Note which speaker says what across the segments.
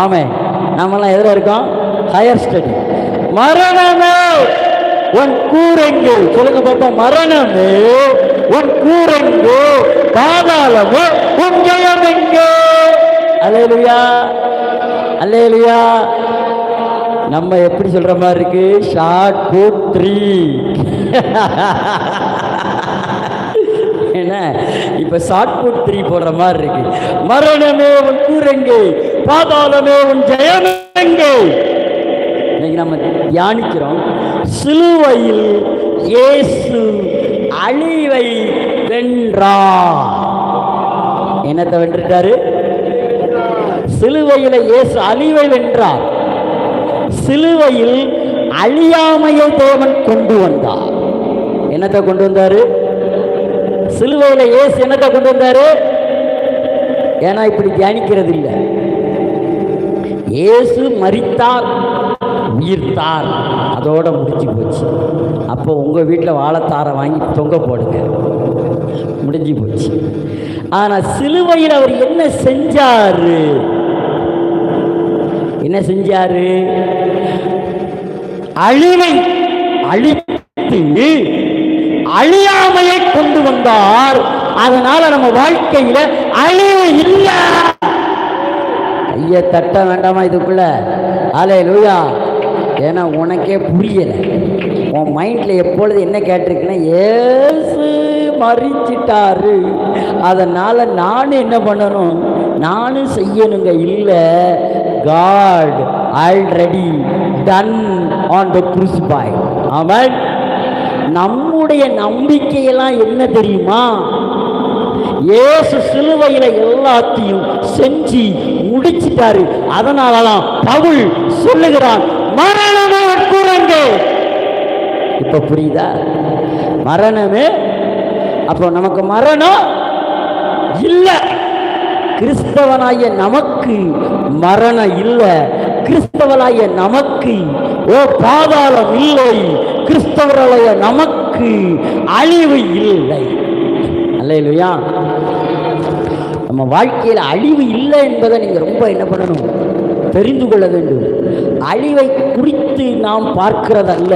Speaker 1: ஆமே, நம்மெல்லாம் எதில் இருக்கோம்? Higher study. மரணமே உன் கூரெங்கு, சொல்லுங்க பாப்பா. மரணமே உன் கூரெங்கு, பாதாளமோ உன் ஜெயம் எங்கே? அல்லேலூயா, அல்லேலூயா. நம்ம எப்படி சொல்ற மாதிரி இருக்கு? Shot put 3. என்ன இப்ப ஷார்ட் புட் 3 போடுற மாதிரி இருக்கு. மரணமே உன் கூரெங்கே, பாதாளமே உன் ஜெயம் எங்கே? இன்னைக்கு நம்ம தியானிக்கிறோம், சிலுவையில் இயேசு அழிவை வென்றார். என்னத்தை வென்றுட்டாரு? சிலுவையில இயேசு அழிவை வென்றார். சிலுவையில் அழியாமையை தேவன் கொண்டு வந்தார். என்னத்தை கொண்டு வந்தாரு? சிலுவையில இயேசு என்னத்தை கொண்டு வந்தாரு? ஏன்னா இப்படி தியானிக்கிறது இல்லை. இயேசு மரித்தார், உயிர்த்தார், அதோட முடிஞ்சு போச்சு. அப்போ உங்க வீட்டில் வாழைத்தாரை வாங்கி தொங்க போடுங்க, முடிஞ்சு போச்சு. ஆனா சிலுவையில் அவர் என்ன செஞ்சாரு? என்ன செஞ்சாரு? அழிவை அழித்து அழியாமையை கொண்டு வந்தார். அதனால நம்ம வாழ்க்கையில அழிவு இல்லை. ஐய தட்ட வேண்டாமா இதுக்குள்ள? அல்லேலூயா. ஏன்னா உனக்கே புரியல. உன் மைண்ட்ல எப்பொழுது என்ன கேட்டிருக்குன்னா, இயேசு மரிச்சிட்டாரு, அதனால நானும் என்ன பண்ணணும்? நானும் செய்யணுங்க. இல்லை, God already done on the crucify. ஆமென். நம்முடைய நம்பிக்கையெல்லாம் என்ன தெரியுமா? இயேசு சிலுவையில எல்லாத்தையும் செஞ்சு முடிச்சிட்டாரு. அதனாலதான் பவுல் சொல்லுகிறான், மரணமே உட்கூறங்கே. இப்ப புரியுதா? மரணமே. அப்போ நமக்கு மரணம் இல்லை. கிறிஸ்தவனாய நமக்கு மரணம் இல்லை. கிறிஸ்தவனாய நமக்கு பாதாளம் இல்லை. கிறிஸ்தவர்களாய நமக்கு அழிவு இல்லை. அல்லேலூயா. நம்ம வாழ்க்கையில் அழிவு இல்லை என்பதை நீங்க ரொம்ப என்ன பண்ணணும்? தெரிந்து கொள்ள வேண்டும். அழிவை குறித்து நாம் பார்க்கிறதல்ல,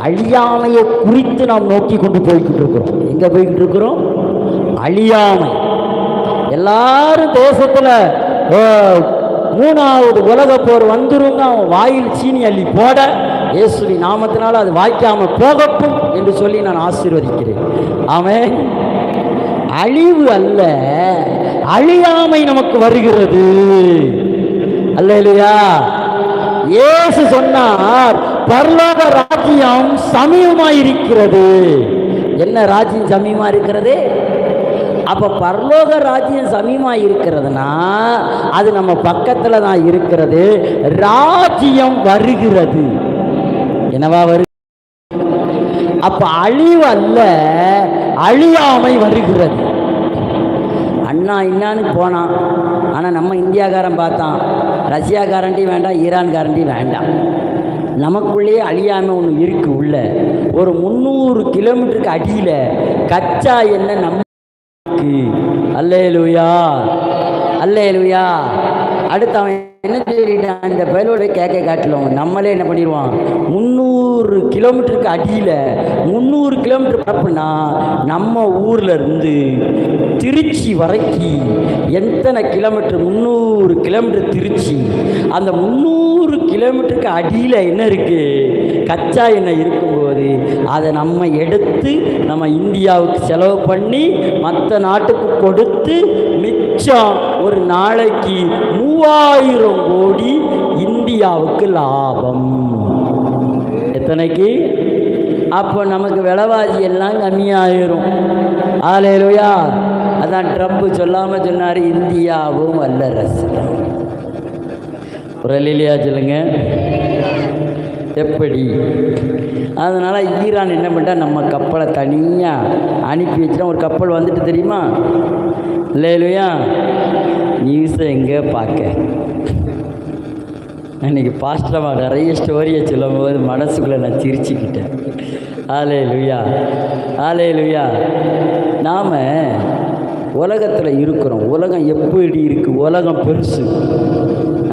Speaker 1: அழியாமையை குறித்து நாம் நோக்கி கொண்டு போய்கிட்டு இருக்கிறோம். எங்க போய்கிட்டு இருக்கிறோம்? அழியாமை. எல்லாரும் தேசத்துல 3வது உலக போர் வந்துருங்க, அவன் வாயில் சீனி அள்ளி போட, இயேசுவின் நாமத்தினால அது வாய்க்காம போகட்டும் என்று சொல்லி நான் ஆசீர்வதிக்கிறேன். ஆமென். அழிவு அல்ல, அழியாமை நமக்கு வருகிறது. அல்லேலூயா. இயேசு சொன்னார், பரலோக ராஜ்யம் சமீபமாயிருக்கிறது. என்ன ராஜ்யம் சமீபமா இருக்கிறது? அப்ப பரலோக ராஜ்யம் சமீபமா இருக்கிறதுனா அது நம்ம பக்கத்துல தான் இருக்கிறது. ராஜ்யம் வருகிறது. என்னவா வருது? அப்ப அழிவு அல்ல, அழியாமை வருகிறது. அண்ணா இன்னான்னு போனான். ஆனா நம்ம இந்தியாக்காரன் பார்த்தான், ரஷ்யாக்காரன்ட்டி வேண்டாம், ஈரான்காரன்ட்டி வேண்டாம். நமக்குள்ளேயே அழியாமை ஒன்று இருக்கு. உள்ள ஒரு 300 கிலோமீட்டருக்கு அடியில கச்சா எண்ணெய் நம்ம. அல்லேலூயா, அல்லேலூயா. அடுத்து அவன் என்ன சொல்லிட்டான்? இந்த பயலோட கேட்க காட்டலாம். நம்மளே என்ன பண்ணிடுவான்? 300 கிலோமீட்டருக்கு அடியில் 300 கிலோமீட்டர் பரப்புனா நம்ம ஊர்ல இருந்து திருச்சி வரைக்கும் எத்தனை கிலோமீட்டர்? 300 கிலோமீட்டர் திருச்சி. அந்த 300 கிலோமீட்டருக்கு அடியில் என்ன இருக்கு? கச்சா எண்ணெய் இருக்கும்போது அதை நம்ம எடுத்து நம்ம இந்தியாவுக்கு செலவு பண்ணி மற்ற நாட்டுக்கு கொடுத்து மிச்சம் ஒரு நாளைக்கு 3000 கோடி இந்தியாவுக்கு லாபம். எத்தனைக்கு? அப்போ நமக்கு விலைவாசி எல்லாம் கம்மியாயிரும். அல்லேலூயா. அதான் ட்ரம்ப் சொல்லாமல் சொன்னார், இந்தியாவும் வல்லரசு. ஒரு இல்லையா சொல்லுங்க? எப்படி? அதனால் ஈரான் என்ன பண்ணிட்டா, நம்ம கப்பலை தனியாக அனுப்பி வச்சுட்டா. ஒரு கப்பல் வந்துட்டு தெரியுமா? இல்லையா? நியூஸை எங்கே பார்க்க. அன்றைக்கி பாஸ்டமாக நிறைய ஸ்டோரியை சொல்லும் போது மனசுக்குள்ளே நான் சிரிச்சுக்கிட்டேன். அல்லேலூயா, அல்லேலூயா. நாம் உலகத்தில் இருக்கிறோம். உலகம் எப்படி இருக்குது? உலகம் பெருசு.